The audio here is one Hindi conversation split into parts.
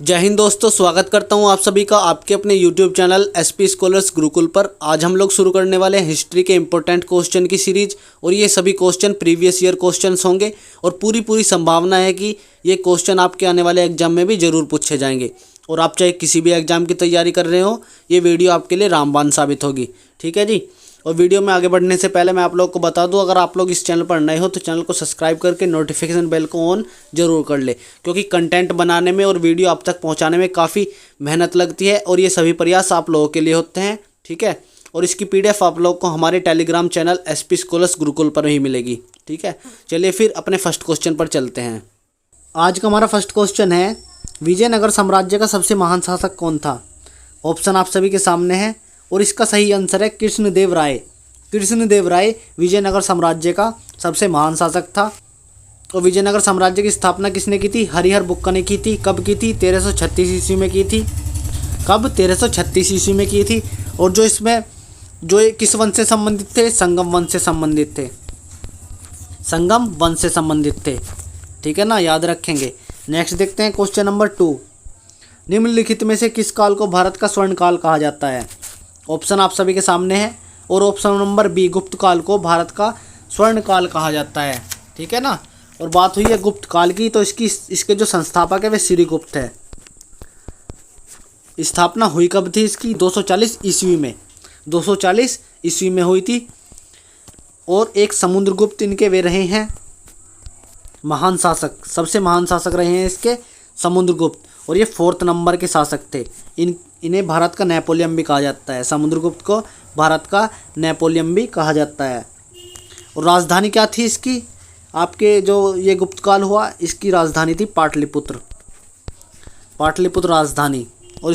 जय हिंद दोस्तों, स्वागत करता हूं आप सभी का आपके अपने YouTube channel SP scholars Gurukul पर। आज हम लोग शुरू करने वाले हैं हिस्ट्री के इंपॉर्टेंट क्वेश्चन की सीरीज और ये सभी क्वेश्चन प्रीवियस ईयर क्वेश्चंस होंगे और पूरी संभावना है कि ये क्वेश्चन आपके आने वाले एग्जाम में भी ज़रूर पूछे जाएंगे। और आप चाहे किसी भी एग्जाम की तैयारी कर रहे हो, ये वीडियो आपके लिए रामबाण साबित होगी। ठीक है जी। और वीडियो में आगे बढ़ने से पहले मैं आप लोगों को बता दूं, अगर आप लोग इस चैनल पर नए हो तो चैनल को सब्सक्राइब करके नोटिफिकेशन बेल को ऑन जरूर कर ले, क्योंकि कंटेंट बनाने में और वीडियो आप तक पहुंचाने में काफ़ी मेहनत लगती है और ये सभी प्रयास आप लोगों के लिए होते हैं। ठीक है। और इसकी PDF आप लोग को हमारे Telegram channel SP scholars Gurukul पर ही मिलेगी। ठीक है। चलिए फिर अपने फर्स्ट क्वेश्चन पर चलते हैं। आज का हमारा फर्स्ट क्वेश्चन है, विजयनगर साम्राज्य का सबसे महान शासक कौन था? ऑप्शन आप सभी के सामने है और इसका सही आंसर है कृष्णदेव राय। कृष्णदेव राय विजयनगर साम्राज्य का सबसे महान शासक था। और विजयनगर साम्राज्य की स्थापना किसने की थी? हरिहर बुक्का ने की थी। कब की थी? 1336 ईस्वी में की थी। कब? 1336 ईस्वी में की थी। और जो इसमें ये किस वंश से संबंधित थे? संगम वंश से संबंधित थे। संगम वंश से संबंधित थे। ठीक है ना, याद रखेंगे। नेक्स्ट देखते हैं क्वेश्चन नंबर 2। निम्नलिखित में से किस काल को भारत का स्वर्ण काल कहा जाता है? ऑप्शन आप सभी के सामने है और ऑप्शन नंबर बी, गुप्त काल को भारत का स्वर्ण काल कहा जाता है। ठीक है ना। और बात हुई है गुप्त काल की, तो इसके जो संस्थापक है वे श्रीगुप्त है। स्थापना हुई कब थी इसकी? 240 ईस्वी में। 240 ईस्वी में हुई थी। और एक समुद्रगुप्त इनके वे रहे हैं महान शासक, सबसे महान शासक रहे हैं इसके समुद्रगुप्त, और ये 4th नंबर के शासक थे। इन्हें भारत का नेपोलियन भी कहा जाता है। समुद्रगुप्त को भारत का नेपोलियन भी कहा जाता है। और राजधानी क्या थी इसकी? आपके जो ये गुप्त काल हुआ, इसकी राजधानी थी पाटलिपुत्र। पाटलिपुत्र राजधानी। और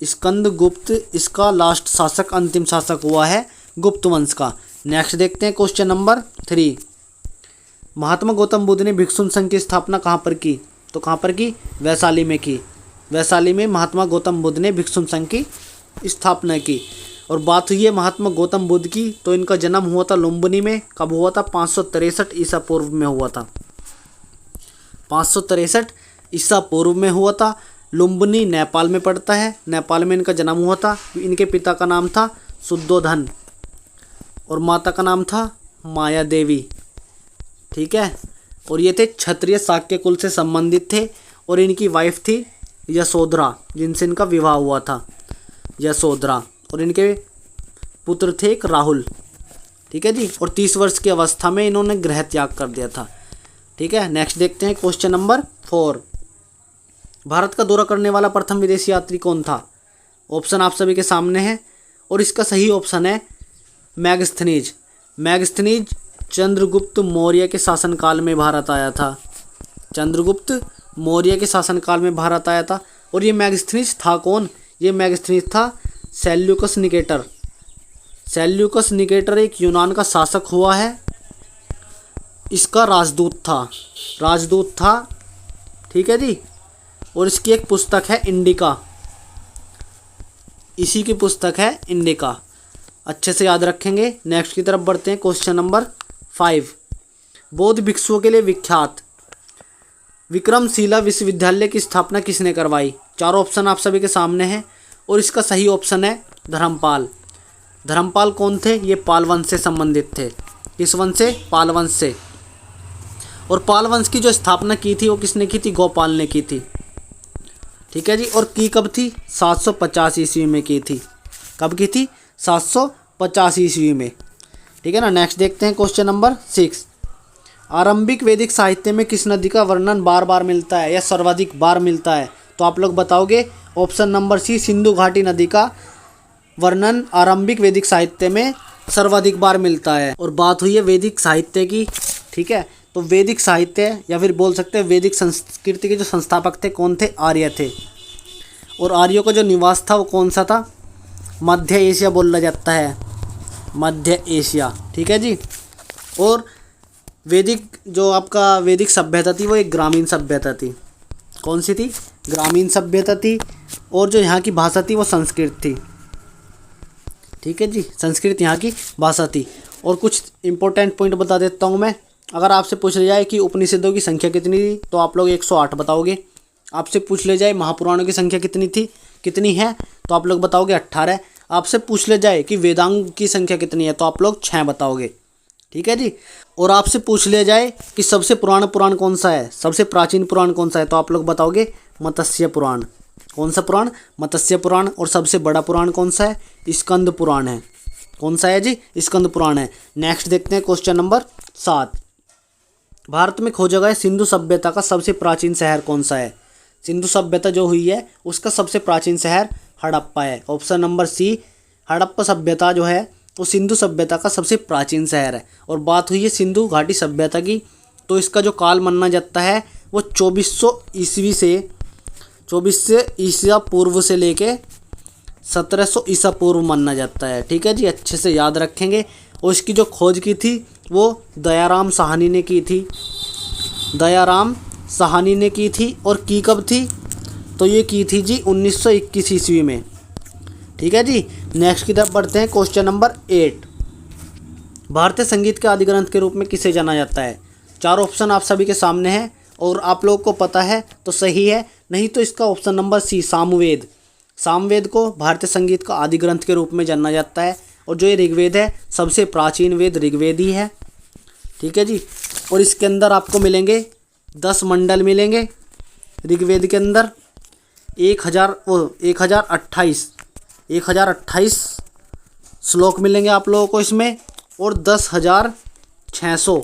स्कंदगुप्त इसका लास्ट शासक, अंतिम शासक हुआ है गुप्त वंश का। नेक्स्ट देखते हैं क्वेश्चन नंबर 3। महात्मा गौतम बुद्ध ने भिक्षु संघ की स्थापना कहाँ पर की? तो कहाँ पर की? वैशाली में की। वैशाली में महात्मा गौतम बुद्ध ने भिक्षु संघ की स्थापना की। और बात हुई है महात्मा गौतम बुद्ध की, तो इनका जन्म हुआ था लुम्बिनी में। कब हुआ था? 563 ईसा पूर्व में हुआ था। 563 ईसा पूर्व में हुआ था। लुम्बिनी नेपाल में पड़ता है। नेपाल में इनका जन्म हुआ था। इनके पिता का नाम था शुद्धोधन और माता का नाम था माया देवी। ठीक है। और ये थे क्षत्रिय शाक्य कुल से संबंधित थे। और इनकी वाइफ थी यशोधरा, जिनसे इनका विवाह हुआ था, यशोधरा। और इनके पुत्र थे एक राहुल। ठीक है जी। और 30 वर्ष की अवस्था में इन्होंने गृह त्याग कर दिया था। ठीक है। नेक्स्ट देखते हैं क्वेश्चन नंबर 4। भारत का दौरा करने वाला प्रथम विदेशी यात्री कौन था? ऑप्शन आप सभी के सामने है और इसका सही ऑप्शन है मैगस्थनीज। मैगस्थनीज चंद्रगुप्त मौर्य के शासनकाल में भारत आया था। चंद्रगुप्त मौर्य के शासनकाल में भारत आया था। और ये मैगस्थनीज था कौन? ये मैगस्थनीज था सेल्यूकस निकेटर। सेल्यूकस निकेटर एक यूनान का शासक हुआ है। इसका राजदूत था। ठीक है जी। और इसकी एक पुस्तक है इंडिका। इसी की पुस्तक है इंडिका। अच्छे से याद रखेंगे। नेक्स्ट की तरफ बढ़ते हैं। Question number 5। बौद्ध भिक्षुओं के लिए विख्यात विक्रमशिला विश्वविद्यालय की स्थापना किसने करवाई? 4 ऑप्शन आप सभी के सामने हैं और इसका सही ऑप्शन है धर्मपाल। धर्मपाल कौन थे? ये पाल वंश से संबंधित थे। किस वंश से? पाल वंश से। और पाल वंश की जो स्थापना की थी वो किसने की थी? गोपाल ने की थी। ठीक है जी। और की कब थी? 750 ईस्वी में की थी। कब की थी? 750 ईस्वी में। ठीक है ना। नेक्स्ट देखते हैं क्वेश्चन नंबर 6। आरंभिक वैदिक साहित्य में किस नदी का वर्णन बार बार मिलता है या सर्वाधिक बार मिलता है? तो आप लोग बताओगे। ऑप्शन नंबर सी, सिंधु घाटी नदी का वर्णन आरंभिक वैदिक साहित्य में सर्वाधिक बार मिलता है। और बात हुई है वैदिक साहित्य की। ठीक है। तो वैदिक साहित्य या फिर बोल सकते हैं वैदिक संस्कृति के जो संस्थापक थे कौन थे? आर्य थे। और आर्यों का जो निवास था वो कौन सा था? मध्य एशिया बोला जाता है, मध्य एशिया। ठीक है जी। और वैदिक जो आपका वैदिक सभ्यता थी वो एक ग्रामीण सभ्यता थी। कौन सी थी? ग्रामीण सभ्यता थी। और जो यहाँ की भाषा थी वो संस्कृत थी। ठीक है जी। संस्कृत यहाँ की भाषा थी। और कुछ इंपॉर्टेंट पॉइंट बता देता हूँ मैं। अगर आपसे पूछ लिया जाए कि उपनिषदों की संख्या कितनी थी तो आप लोग 108 बताओगे। आपसे पूछ ले जाए महापुराणों की संख्या कितनी है तो आप लोग बताओगे 18। आपसे पूछ ले जाए कि वेदांग की संख्या कितनी है तो आप लोग 6 बताओगे। ठीक है जी। और आपसे पूछ लिया जाए कि सबसे पुराण कौन सा है, सबसे प्राचीन पुराण कौन सा है तो आप लोग बताओगे मत्स्य पुराण। कौन सा पुराण? मत्स्य पुराण। और सबसे बड़ा पुराण कौन सा है? स्कंद पुराण है। कौन सा है जी? स्कंद पुराण है। नेक्स्ट देखते हैं क्वेश्चन नंबर 7। भारत में खोजा गया सिंधु सभ्यता का सबसे प्राचीन शहर कौन सा है? सिंधु सभ्यता जो हुई है उसका सबसे प्राचीन शहर हड़प्पा है। ऑप्शन नंबर सी, हड़प्पा सभ्यता जो है वो सिंधु सभ्यता का सबसे प्राचीन शहर है। और बात हुई है सिंधु घाटी सभ्यता की, तो इसका जो काल माना जाता है वो 2400 ईसा पूर्व से लेके 1700 ईसा पूर्व माना जाता है। ठीक है जी, अच्छे से याद रखेंगे। और इसकी जो खोज की थी वो दयाराम साहनी ने की थी। दयाराम साहनी ने की थी। और की कब थी? तो ये की थी जी 1921 ईस्वी में। ठीक है जी। नेक्स्ट की तरफ बढ़ते हैं। Question number 8। भारतीय संगीत के आदि ग्रंथ के रूप में किसे जाना जाता है? 4 ऑप्शन आप सभी के सामने हैं और आप लोगों को पता है तो सही है, नहीं तो इसका option number C Samaveda. Samaveda को भारतीय संगीत का आदि ग्रंथ के रूप में जाना जाता है। और जो ये ऋग्वेद है सबसे प्राचीन वेद ऋग्वेद ही है। ठीक है जी। और इसके अंदर आपको मिलेंगे 10 मंडल मिलेंगे ऋग्वेद के अंदर। 1028 श्लोक मिलेंगे आप लोगों को इसमें। और 10,600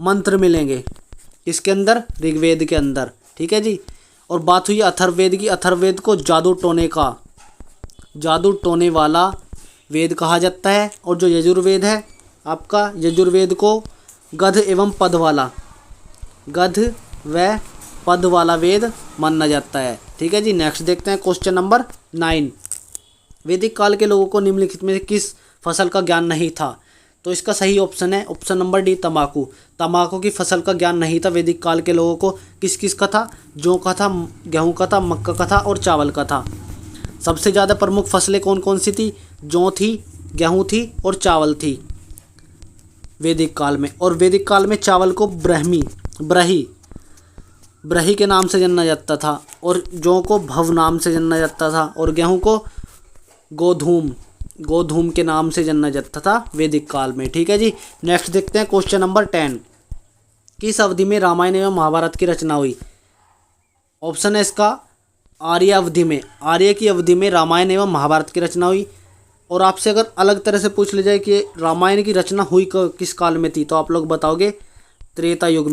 मंत्र मिलेंगे इसके अंदर ऋग्वेद के अंदर। ठीक है जी। और बात हुई अथर्ववेद की। अथर्ववेद को जादू टोने वाला वेद कहा जाता है। और जो यजुर्वेद है आपका, यजुर्वेद को गध व पद वाला वेद माना जाता है। ठीक है जी। नेक्स्ट देखते हैं क्वेश्चन नंबर 9। वैदिक काल के लोगों को निम्नलिखित में किस फसल का ज्ञान नहीं था? तो इसका सही ऑप्शन है ऑप्शन नंबर डी तंबाकू। तंबाकू की फसल का ज्ञान नहीं था वैदिक काल के लोगों को। किस का था? जौ का था, गेहूं का था, मक्का का था और चावल का था। सबसे ज़्यादा प्रमुख फसलें कौन कौन सी थी? जौ थी, गेहूं थी और चावल थी वैदिक काल में। और वैदिक काल में चावल को ब्रही के नाम से जाना जाता था। और जौ को भव नाम से जाना जाता था। और गेहूं को गोधूम के नाम से जाना जाता था वैदिक काल में। ठीक है जी। नेक्स्ट देखते हैं क्वेश्चन नंबर 10। किस अवधि में रामायण एवं महाभारत की रचना हुई? ऑप्शन है इसका आर्य की अवधि में रामायण एवं महाभारत की रचना हुई। और आपसे अगर अलग तरह से पूछ ले जाए कि रामायण की रचना हुई किस काल में थी तो आप लोग बताओगे त्रेता युग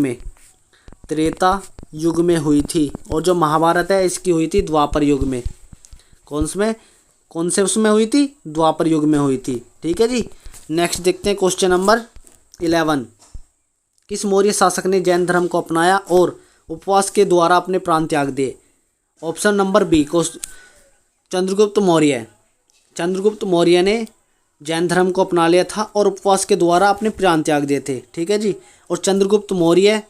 में हुई थी। और जो महाभारत है इसकी हुई थी द्वापर युग में। कौन से उसमें हुई थी? द्वापर युग में हुई थी। ठीक है जी। नेक्स्ट देखते हैं क्वेश्चन नंबर 11। किस मौर्य शासक ने जैन धर्म को अपनाया और उपवास के द्वारा अपने प्राण त्याग दिए? Option number B Chandragupta Maurya ने जैन धर्म को अपना लिया था और उपवास के द्वारा अपने प्राण त्याग दिए थे। ठीक है जी। और चंद्रगुप्त मौर्य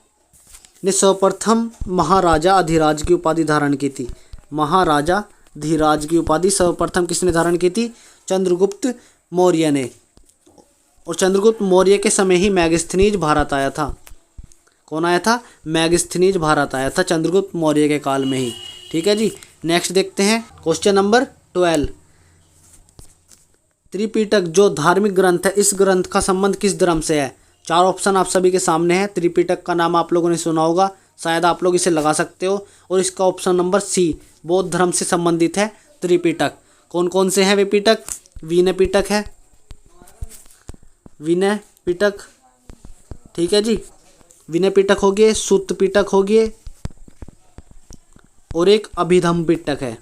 ने सर्वप्रथम महाराजा अधिराज की उपाधि धारण की थी। महाराजा धीराज की उपाधि सर्वप्रथम किसने धारण की थी? चंद्रगुप्त मौर्य ने। और चंद्रगुप्त मौर्य के समय ही मैगस्थनीज भारत आया था। कौन आया था? मैगस्थनीज भारत आया था चंद्रगुप्त मौर्य के काल में ही। ठीक है जी। नेक्स्ट देखते हैं क्वेश्चन नंबर 12। त्रिपिटक जो धार्मिक ग्रंथ है इस ग्रंथ का संबंध किस धर्म से है? 4 ऑप्शन आप सभी के सामने हैं। त्रिपिटक का नाम आप लोगों ने सुना होगा, शायद आप लोग इसे लगा सकते हो। और इसका ऑप्शन नंबर सी बौद्ध धर्म से संबंधित है त्रिपिटक। कौन कौन से हैं वे पिटक? विनय पिटक है, विनय पिटक। ठीक है जी। विनय पिटक हो गए, सुत्त पिटक हो गए और एक अभिधम पिटक है।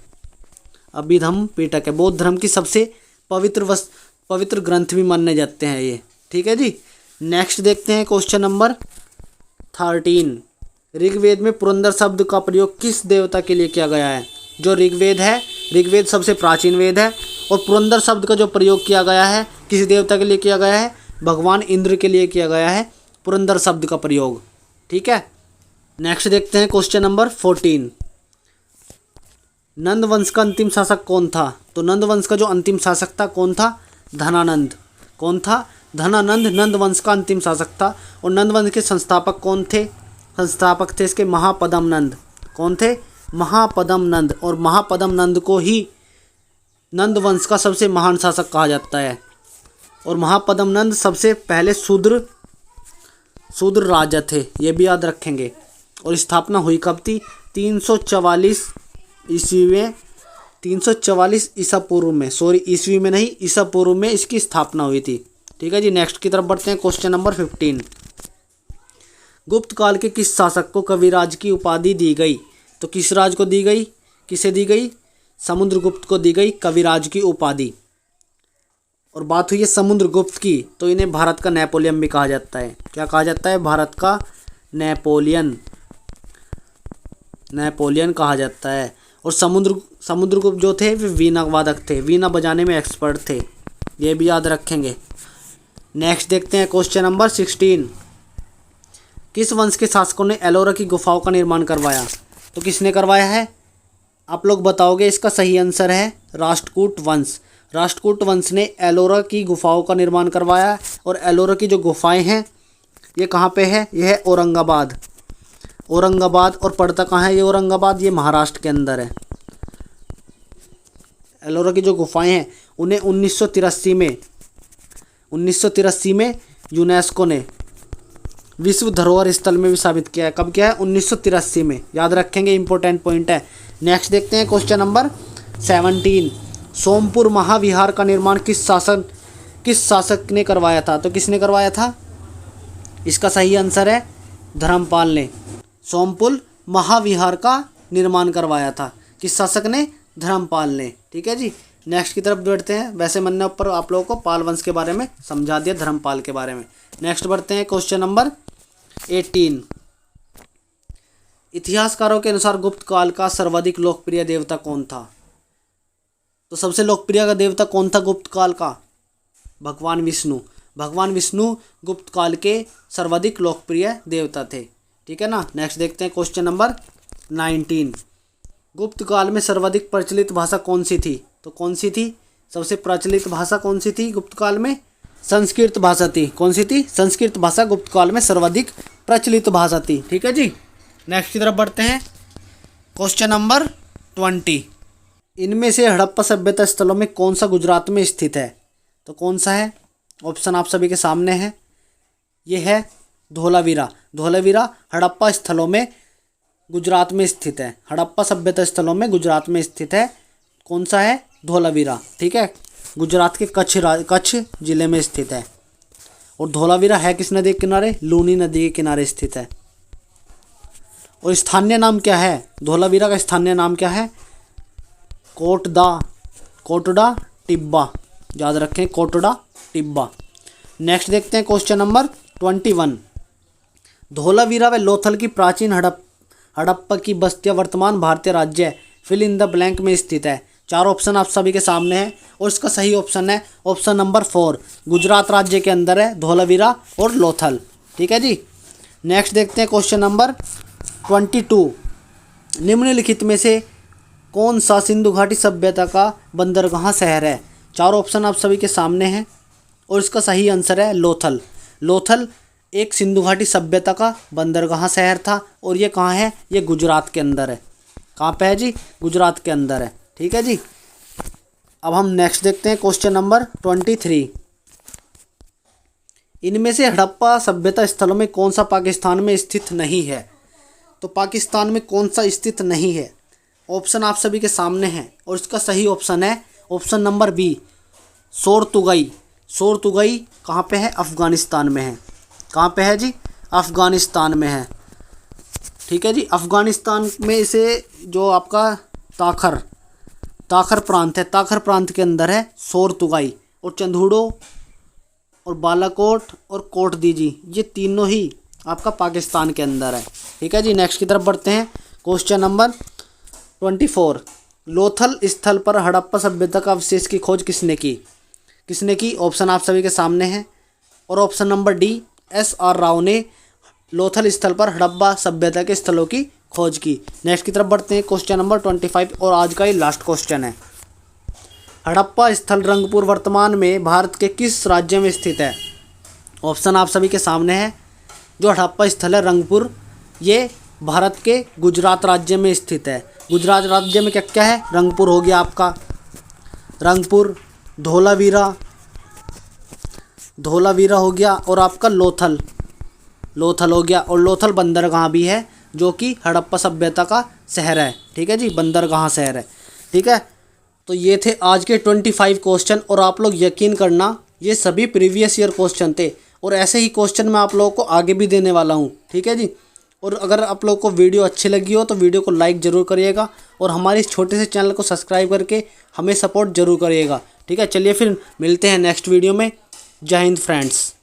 अभिधम पिटक है। बौद्ध धर्म की सबसे पवित्र ग्रंथ भी माने जाते हैं ये। ठीक है जी। नेक्स्ट देखते हैं क्वेश्चन नंबर 13। ऋग्वेद में पुरंदर शब्द का प्रयोग किस देवता के लिए किया गया है? जो ऋग्वेद सबसे प्राचीन वेद है और पुरंदर शब्द का जो प्रयोग किया गया है किस देवता के लिए किया गया है? भगवान इंद्र के लिए किया गया है पुरंदर शब्द का प्रयोग। ठीक है। नेक्स्ट देखते हैं क्वेश्चन नंबर 14। नंद वंश का अंतिम शासक कौन था? तो नंद वंश का जो अंतिम शासक था कौन था? धनानंद। कौन था? धनानंद नंद वंश का अंतिम शासक था। और नंद वंश के संस्थापक कौन थे? संस्थापक थे इसके महापद्म नंद। कौन थे? महापद्म नंद। और महापद्म नंद को ही नंद वंश का सबसे महान शासक कहा जाता है। और महापद्म नंद सबसे पहले शूद्र राजा थे, ये भी याद रखेंगे। और स्थापना हुई कब थी? 344 ईस्वी में, 344 ईसा पूर्व में, सॉरी ईस्वी में नहीं, ईसा पूर्व में इसकी स्थापना हुई थी। ठीक है जी। नेक्स्ट की तरफ बढ़ते हैं। Question number 15। गुप्त काल के किस शासक को कविराज की उपाधि दी गई? तो किस राज को दी गई? किसे दी गई? समुद्रगुप्त को दी गई कविराज की उपाधि। और बात हुई है समुद्रगुप्त की, तो इन्हें भारत का नेपोलियन भी कहा जाता है। क्या कहा जाता है? भारत का नेपोलियन कहा जाता है। और समुद्रगुप्त जो थे वे वीणा वादक थे, वीणा बजाने में एक्सपर्ट थे, ये भी याद रखेंगे। नेक्स्ट देखते हैं क्वेश्चन नंबर 16। किस वंश के शासकों ने एलोरा की गुफाओं का निर्माण करवाया? तो किसने करवाया है? आप लोग बताओगे। इसका सही आंसर है राष्ट्रकूट वंश। राष्ट्रकूट वंश ने एलोरा की गुफाओं का निर्माण करवाया। और एलोरा की जो गुफाएं हैं ये कहाँ पे है? ये है औरंगाबाद। और पड़ता कहाँ है ये औरंगाबाद? ये महाराष्ट्र के अंदर है। एलोरा की जो गुफाएं हैं उन्हें 1983 में यूनेस्को ने विश्व धरोहर स्थल में भी शामित किया है। कब किया है? 1983 में। याद रखेंगे, इंपॉर्टेंट पॉइंट है। नेक्स्ट देखते हैं क्वेश्चन नंबर 17। सोमपुर महाविहार का निर्माण किस शासक ने करवाया था? तो किसने करवाया था? इसका सही आंसर है धर्मपाल ने। सोमपुर महाविहार का निर्माण करवाया था। किस शासक ने? धर्मपाल ने। ठीक है जी। नेक्स्ट की तरफ बढ़ते हैं। वैसे मैंने ऊपर आप लोगों को पाल वंश के बारे में समझा दिया, धर्मपाल के बारे में। नेक्स्ट बढ़ते हैं क्वेश्चन नंबर 18। इतिहासकारों के अनुसार गुप्त काल का सर्वाधिक लोकप्रिय देवता कौन था? तो सबसे लोकप्रिय का देवता कौन था गुप्त काल का? भगवान विष्णु। भगवान विष्णु गुप्त काल के सर्वाधिक लोकप्रिय देवता थे। ठीक है ना। नेक्स्ट देखते हैं क्वेश्चन नंबर 19। गुप्त काल में सर्वाधिक प्रचलित भाषा कौन सी थी? तो कौन सी थी? सबसे प्रचलित भाषा कौन सी थी गुप्त काल में? संस्कृत भाषा थी। कौन सी थी? संस्कृत भाषा गुप्त काल में सर्वाधिक प्रचलित भाषा थी। ठीक है जी। नेक्स्ट की तरफ बढ़ते हैं। Question number 20। इनमें से हड़प्पा सभ्यता स्थलों में कौन सा गुजरात में स्थित है? तो कौन सा है? ऑप्शन आप सभी के सामने है। ये है धोलावीरा। धोलावीरा हड़प्पा स्थलों में गुजरात में स्थित है। हड़प्पा सभ्यता स्थलों में गुजरात में स्थित है। कौन सा है? धोलावीरा। ठीक है। गुजरात के कच्छ जिले में स्थित है। और धोलावीरा है किस नदी के किनारे? लूनी नदी के किनारे स्थित है। और स्थानीय नाम क्या है? धोलावीरा का स्थानीय नाम क्या है? कोटड़ा टिब्बा। याद रखें, कोटड़ा टिब्बा। नेक्स्ट देखते हैं क्वेश्चन नंबर 21। धोलावीरा व लोथल की प्राचीन हड़प्पा की बस्तियां वर्तमान भारतीय राज्य फिल इन द ब्लैंक में स्थित है। चार ऑप्शन आप सभी के सामने हैं। और इसका सही ऑप्शन है ऑप्शन नंबर 4, गुजरात राज्य के अंदर है धोलावीरा और लोथल। ठीक है जी। नेक्स्ट देखते हैं क्वेश्चन नंबर 22। निम्नलिखित में से कौन सा सिंधु घाटी सभ्यता का बंदरगाह शहर है? चार ऑप्शन आप सभी के सामने हैं। और इसका सही आंसर है लोथल। लोथल एक सिंधु घाटी सभ्यता का बंदरगाह शहर था। और ये कहाँ है? ये गुजरात के अंदर है। कहाँ पे है जी? गुजरात के अंदर है। ठीक है जी। अब हम नेक्स्ट देखते हैं क्वेश्चन नंबर 23। इनमें से हड़प्पा सभ्यता स्थलों में कौन सा पाकिस्तान में स्थित नहीं है? तो पाकिस्तान में कौन सा स्थित नहीं है? ऑप्शन आप सभी के सामने हैं। और इसका सही ऑप्शन है ऑप्शन नंबर बी, शोरतुगाई। शोरतुगाई कहाँ पे है? अफ़गानिस्तान में है। कहाँ पे है जी? अफ़गानिस्तान में है। ठीक है जी। अफ़गानिस्तान में इसे जो आपका ताखर प्रांत है, ताखर प्रांत के अंदर है शोरतुगाई। और चंदूड़ो और बालाकोट और कोटदीजी, ये तीनों ही आपका पाकिस्तान के अंदर है। ठीक है जी। नेक्स्ट की तरफ बढ़ते हैं। Question number 24। लोथल स्थल पर हड़प्पा सभ्यता का अवशेष की खोज किसने की? किसने की? ऑप्शन आप सभी के सामने हैं। और option number D, SR Rao ने लोथल स्थल पर हड़प्पा सभ्यता के स्थलों की खोज की। नेक्स्ट की तरफ बढ़ते हैं। क्वेश्चन नंबर 25 और आज का ये लास्ट क्वेश्चन है। हड़प्पा स्थल रंगपुर वर्तमान में भारत के किस राज्य में स्थित है? ऑप्शन आप सभी के सामने है। जो हड़प्पा स्थल है रंगपुर, ये भारत के गुजरात राज्य में स्थित है। गुजरात राज्य में क्या क्या है? रंगपुर हो गया आपका, रंगपुर, धोलावीरा हो गया, और आपका लोथल हो गया। और लोथल बंदरगाह भी है जो कि हड़प्पा सभ्यता का शहर है। ठीक है जी, बंदरगाह शहर है। ठीक है, तो ये थे आज के 25 क्वेश्चन। और आप लोग यकीन करना, ये सभी प्रीवियस ईयर क्वेश्चन थे और ऐसे ही क्वेश्चन मैं आप लोगों को आगे भी देने वाला हूँ। ठीक है जी, और अगर आप लोगों को वीडियो अच्छी लगी हो तो वीडियो को लाइक ज़रूर करिएगा और हमारे इस छोटे से चैनल को सब्सक्राइब करके हमें सपोर्ट ज़रूर करिएगा। ठीक है, चलिए फिर मिलते हैं नेक्स्ट वीडियो में। जय हिंद फ्रेंड्स।